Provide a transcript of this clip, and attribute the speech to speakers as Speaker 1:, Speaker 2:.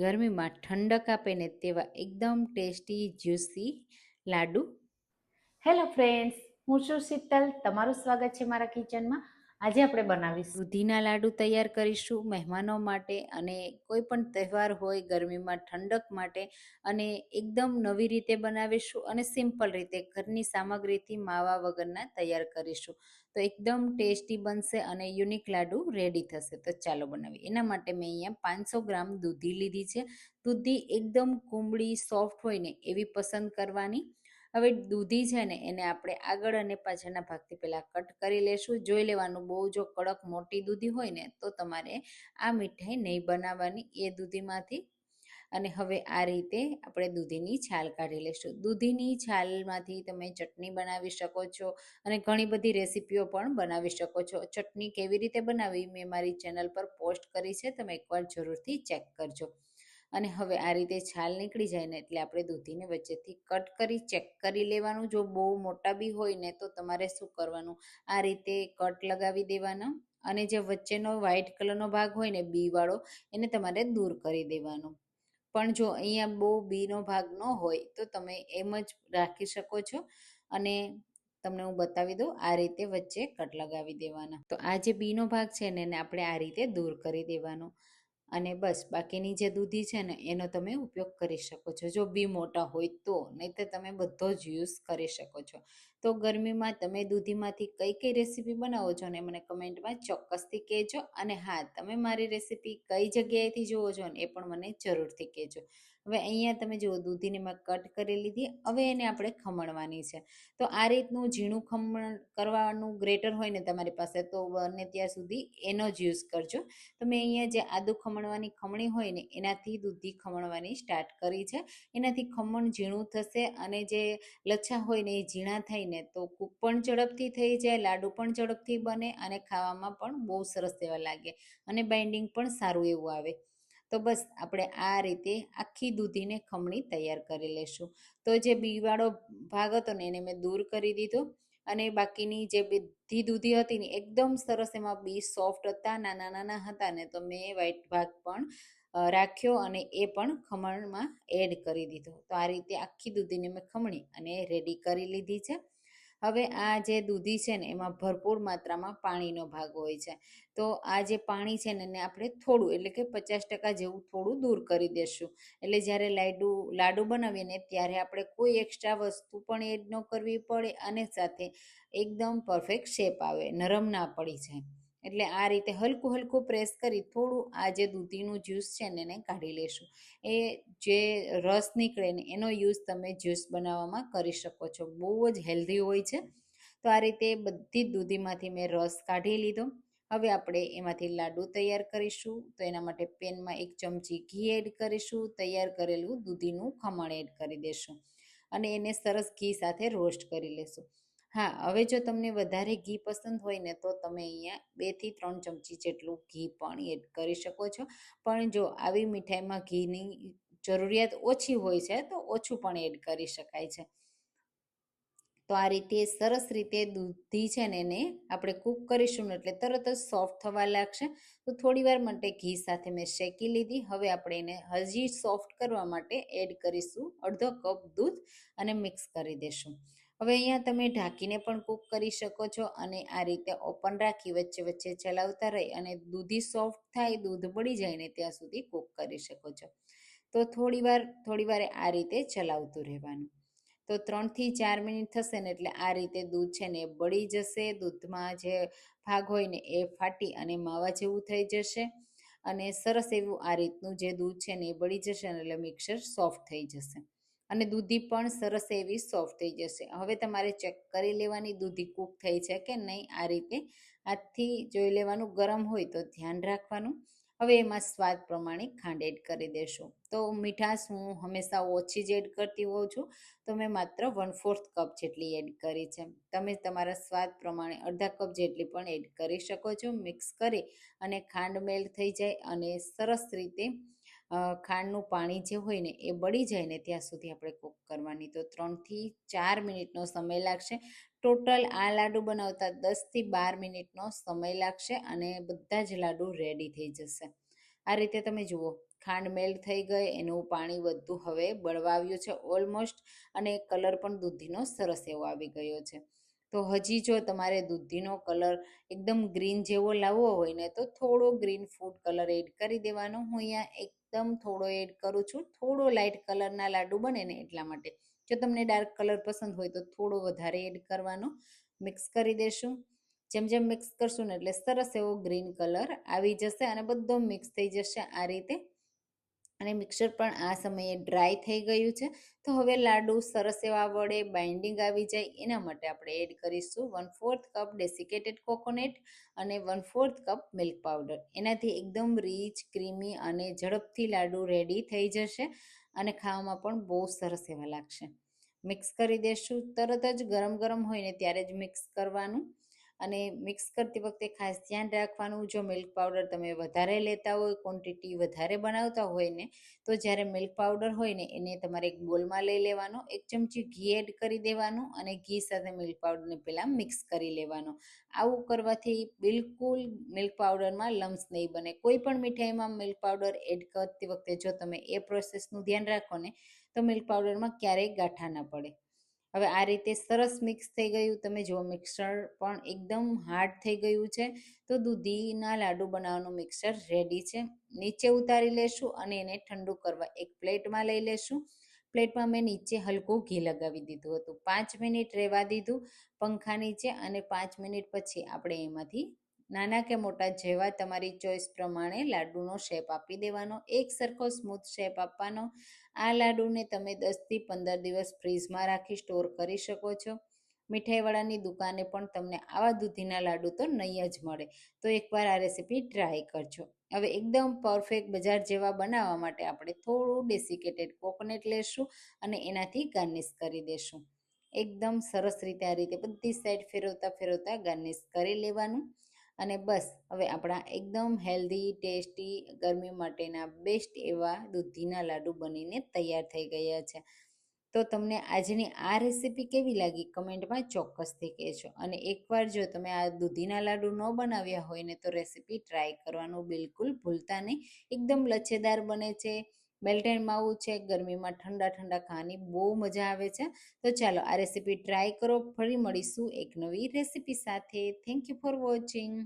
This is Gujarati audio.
Speaker 1: ગરમીમાં ઠંડક આપે ને તેવા એકદમ ટેસ્ટી જ્યુસી લાડુ.
Speaker 2: હેલો ફ્રેન્ડ્સ, હું છું શીતલ. તમારું સ્વાગત છે મારા કિચનમાં. આજે આપણે બનાવીશું
Speaker 1: દૂધીના લાડુ તૈયાર કરીશું મહેમાનો માટે, અને કોઈ પણ તહેવાર હોય ગરમીમાં ઠંડક માટે, અને એકદમ નવી રીતે બનાવીશું અને સિમ્પલ રીતે ઘરની સામગ્રીથી માવા વગરના તૈયાર કરીશું. તો એકદમ ટેસ્ટી બનશે અને યુનિક લાડુ રેડી થશે. તો ચાલો બનાવીએ. એના માટે મેં અહીંયા 500 ગ્રામ દૂધી લીધી છે. દૂધી એકદમ કુમળી સોફ્ટ હોય ને એવી પસંદ કરવાની. હવે દૂધી છે ને એને આપણે આગળ અને પાછળના ભાગથી પહેલાં કટ કરી લેશું. જોઈ લેવાનું, બહુ જો કડક મોટી દૂધી હોય ને તો તમારે આ મીઠાઈ નહીં બનાવવાની એ દૂધીમાંથી. અને હવે આ રીતે આપણે દૂધીની છાલ કાઢી લેશું. દૂધીની છાલમાંથી તમે ચટણી બનાવી શકો છો અને ઘણી બધી રેસીપીઓ પણ બનાવી શકો છો. ચટણી કેવી રીતે બનાવવી મેં મારી ચેનલ પર પોસ્ટ કરી છે, તમે એકવાર જરૂરથી ચેક કરજો. અને હવે આ રીતે છાલ નીકળી જાય ને એટલે આપણે દૂધીને વચ્ચેથી કટ કરી ચેક કરી લેવાનું. જો બહુ મોટા બી હોય ને તો તમારે શું કરવાનું, આ રીતે કટ લગાવી દેવાના અને જે વચ્ચેનો વ્હાઈટ કલરનો ભાગ હોય ને બી વાળો, એને તમારે દૂર કરી દેવાનો. પણ જો અહીંયા બહુ બીનો ભાગ ન હોય તો તમે એમ જ રાખી શકો છો. અને તમને હું બતાવી દઉં, આ રીતે વચ્ચે કટ લગાવી દેવાના. તો આ જે બીનો ભાગ છે ને એને આપણે આ રીતે દૂર કરી દેવાનો. અને બસ બાકીની જે દૂધી છે ને એનો તમે ઉપયોગ કરી શકો છો, જો બી મોટા હોય તો. નહીં તો તમે બધો જ યુઝ કરી શકો છો. તો ગરમીમાં તમે દૂધીમાંથી કઈ કઈ રેસીપી બનાવો છો ને મને કમેન્ટમાં ચોક્કસથી કહેજો. અને હા, તમે મારી રેસીપી કઈ જગ્યાએથી જુઓ છો ને એ પણ મને જરૂરથી કહેજો. હવે અહીંયા તમે જુઓ, દૂધીને મેં કટ કરી લીધી. હવે એને આપણે ખમણવાની છે. તો આ રીતનું ઝીણું ખમણ કરવાનું ગ્રેટર હોય ને તમારી પાસે તો બને ત્યાં સુધી એનો જ યુઝ કરજો. તો મેં અહીંયા જે આદુ ખમણવાની ખમણી હોય ને એનાથી દૂધી ખમણવાની સ્ટાર્ટ કરી છે. એનાથી ખમણ ઝીણું થશે અને જે લચ્છા હોય ને એ ઝીણા થઈને તો કૂક પણ ઝડપથી થઈ જાય, લાડુ પણ ઝડપથી બને અને ખાવામાં પણ બહુ સરસ એવા લાગે અને બાઇન્ડિંગ પણ સારું એવું આવે. તો બસ આપણે આ રીતે આખી દૂધીને ખમણી તૈયાર કરી લેશું. તો જે બીવાળો ભાગ હતો ને એને મેં દૂર કરી દીધો. અને બાકીની જે બધી દૂધી હતી ને એકદમ સરસ, એમાં બી સોફ્ટ હતા, નાના નાના હતા ને, તો મેં વ્હાઈટ ભાગ પણ રાખ્યો અને એ પણ ખમણમાં એડ કરી દીધો. તો આ રીતે આખી દૂધીને મેં ખમણી અને રેડી કરી લીધી છે. હવે આ જે દૂધી છે ને એમાં ભરપૂર માત્રામાં પાણીનો ભાગ હોય છે. તો આ જે પાણી છે ને એને આપણે થોડું, એટલે કે 50% જેવું થોડું દૂર કરી દેશું. એટલે જ્યારે લાડુ બનાવીએ ને ત્યારે આપણે કોઈ એક્સ્ટ્રા વસ્તુ પણ એડ ન કરવી પડે અને સાથે એકદમ પરફેક્ટ શેપ આવે, નરમ ના પડી જાય. એટલે આ રીતે હલકું હલકું પ્રેસ કરી થોડું આ જે દૂધીનું જ્યુસ છે ને એને કાઢી લેશું. એ જે રસ નીકળે ને એનો યુઝ તમે જ્યુસ બનાવવામાં કરી શકો છો. બહુ જ હેલ્ધી હોય છે. તો આ રીતે બધી જ દૂધીમાંથી મેં રસ કાઢી લીધો. હવે આપણે એમાંથી લાડુ તૈયાર કરીશું. તો એના માટે પેનમાં 1 ચમચી ઘી એડ કરીશું. તૈયાર કરેલું દૂધીનું ખમણ એડ કરી દેશું અને એને સરસ ઘી સાથે રોસ્ટ કરી લેશું. હા, હવે જો તમને વધારે ઘી પસંદ હોય ને તો તમે અહીંયા 2 થી 3 ચમચી જેટલું ઘી પણ એડ કરી શકો છો. પણ જો આવી મીઠાઈમાં ઘીની જરૂરિયાત ઓછી હોય છે તો ઓછું પણ એડ કરી શકાય છે. તો આ રીતે સરસ રીતે દૂધી છે ને એને આપણે કૂક કરીશું ને એટલે તરત જ સોફ્ટ થવા લાગશે. તો થોડી વાર માટે ઘી સાથે મેં શેકી લીધી. હવે આપણે એને હજી સોફ્ટ કરવા માટે એડ કરીશું અડધો કપ દૂધ અને મિક્સ કરી દેશું. હવે અહીંયા તમે ઢાંકીને પણ કૂક કરી શકો છો અને આ રીતે ઓપન રાખી વચ્ચે વચ્ચે ચલાવતા રહી અને દૂધી સોફ્ટ થાય, દૂધ બળી જાય ને ત્યાં સુધી કૂક કરી શકો છો. તો થોડી વાર આ રીતે ચલાવતું રહેવાનું. તો 3 થી 4 મિનિટ થશે ને એટલે આ રીતે દૂધ છે ને એ બળી જશે. દૂધમાં જે ભાગ હોય ને એ ફાટી અને માવા જેવું થઈ જશે અને સરસ એવું આ રીતનું જે દૂધ છે ને એ બળી જશે ને એટલે મિક્સર સોફ્ટ થઈ જશે અને દૂધી પણ સરસ એવી સોફ્ટ થઈ જશે. હવે તમારે ચેક કરી લેવાની દૂધી કૂક થઈ છે કે નહીં. આ રીતે હાથથી જોઈ લેવાનું. ગરમ હોય તો ધ્યાન રાખવાનું. હવે એમાં સ્વાદ પ્રમાણે ખાંડ એડ કરી દેશું. તો મીઠાશ હું હંમેશા ઓછી જ એડ કરતી હોઉં છું. તો મેં માત્ર 1/4 કપ જેટલી એડ કરી છે. તમે તમારા સ્વાદ પ્રમાણે અડધા કપ જેટલી પણ એડ કરી શકો છો. મિક્સ કરી અને ખાંડ મેલ્ટ થઈ જાય અને સરસ રીતે ખાંડનું પાણી જે હોય ને એ બળી જાય ને ત્યાં સુધી આપણે કૂક કરવાની. તો 3 થી 4 મિનિટનો સમય લાગશે. ટોટલ આ લાડુ બનાવતા 10 થી 12 મિનિટનો સમય લાગશે અને બધા જ લાડુ રેડી થઈ જશે. આ રીતે તમે જુઓ, ખાંડ મેલ્ટ થઈ ગઈ, એનું પાણી બધું હવે બળવા આવ્યું છે ઓલમોસ્ટ, અને કલર પણ દૂધીનો સરસ એવો આવી ગયો છે. તો હજી જો તમારે દૂધીનો કલર એકદમ ગ્રીન જેવો લાવવો હોય ને તો થોડો ગ્રીન ફૂડ કલર એડ કરી દેવાનો. હું અહીંયા એકદમ થોડો એડ કરું છું, થોડો લાઇટ કલરના લાડુ બને ને એટલા માટે. જો તમને ડાર્ક કલર પસંદ હોય તો થોડો વધારે એડ કરવાનો. મિક્સ કરી દેશું. જેમ જેમ મિક્સ કરશું ને એટલે સરસ એવો ગ્રીન કલર આવી જશે અને બધો મિક્સ થઈ જશે આ રીતે. અને મિક્સર પણ આ સમયે ડ્રાય થઈ ગયું છે. તો હવે લાડુ સરસ એવા વડે બાઇન્ડિંગ આવી જાય એના માટે આપણે એડ કરીશું 1/4 કપ ડેસિકેટેડ કોકોનટ અને 1/4 કપ મિલ્ક પાવડર. એનાથી એકદમ રીચ, ક્રીમી અને ઝડપથી લાડુ રેડી થઈ જશે અને ખાવામાં પણ બહુ સરસ એવા લાગશે. મિક્સ કરી દેશું. તરત જ ગરમ ગરમ હોય ને ત્યારે જ મિક્સ કરવાનું. અને મિક્સ કરતી વખતે ખાસ ધ્યાન રાખવાનું, જો મિલ્ક પાવડર તમે વધારે લેતા હોય, ક્વોન્ટિટી વધારે બનાવતા હોય ને, તો જ્યારે મિલ્ક પાવડર હોય ને એને તમારે એક બોલમાં લઈ લેવાનો, 1 ચમચી ઘી એડ કરી દેવાનું અને ઘી સાથે મિલ્ક પાવડરને પહેલાં મિક્સ કરી લેવાનો. આવું કરવાથી બિલકુલ મિલ્ક પાવડરમાં લમ્સ નહીં બને. કોઈ પણ મીઠાઈમાં મિલ્ક પાવડર એડ કરતી વખતે જો તમે એ પ્રોસેસનું ધ્યાન રાખો ને તો મિલ્ક પાવડરમાં ક્યારેય ગાંઠા ના પડે. હવે આ રીતે સરસ મિક્સ થઈ ગયું. તમે જુઓ મિક્સર પણ એકદમ હાર્ડ થઈ ગયું છે. તો દૂધીના લાડુ બનાવવાનું મિક્સર રેડી છે. નીચે ઉતારી લેશું અને એને ઠંડુ કરવા એક પ્લેટમાં લઈ લેશું. પ્લેટમાં મેં નીચે હલકું ઘી લગાવી દીધું હતું. 5 મિનિટ રહેવા દીધું પંખા નીચે અને 5 મિનિટ પછી આપણે એમાંથી નાના કે મોટા જેવા તમારી ચોઈસ પ્રમાણે લાડુનો શેપ આપી દેવાનો. એક સરખો સ્મૂથ શેપ આપવાનો. આ લાડુને તમે 10થી 15 દિવસ ફ્રીઝમાં રાખી સ્ટોર કરી શકો છો. મીઠાઈવાળાની દુકાને પણ તમને આવા દૂધીના લાડુ તો નહીં જ મળે. તો એકવાર આ રેસીપી ટ્રાય કરજો. હવે એકદમ પરફેક્ટ બજાર જેવા બનાવવા માટે આપણે થોડું ડેસિકેટેડ કોકોનટ લેશું અને એનાથી ગાર્નિશ કરી દેશું. એકદમ સરસ રીતે આ રીતે બધી સાઈડ ફેરવતા ફેરવતા ગાર્નિશ કરી લેવાનું. અને બસ હવે આપણા એકદમ હેલ્ધી, ટેસ્ટી, ગરમી માટેના બેસ્ટ એવા દૂધીના લાડુ બનીને તૈયાર થઈ ગયા છે. તો તમને આજની આ રેસીપી કેવી લાગી કમેન્ટમાં ચોક્કસથી કહેજો. અને એકવાર જો તમે આ દૂધીના લાડુ ન બનાવ્યા હોય ને તો રેસીપી ટ્રાય કરવાનું બિલકુલ ભૂલતા નહીં. એકદમ લચ્છેદાર બને છે, મેલ્ટ એન્ડ માવું છે, ગરમીમાં ઠંડા ઠંડા ખાવાની બહુ મજા આવે છે. તો ચાલો આ રેસીપી ટ્રાય કરો. ફરી મળીશું એક નવી રેસીપી સાથે. Thank you for watching.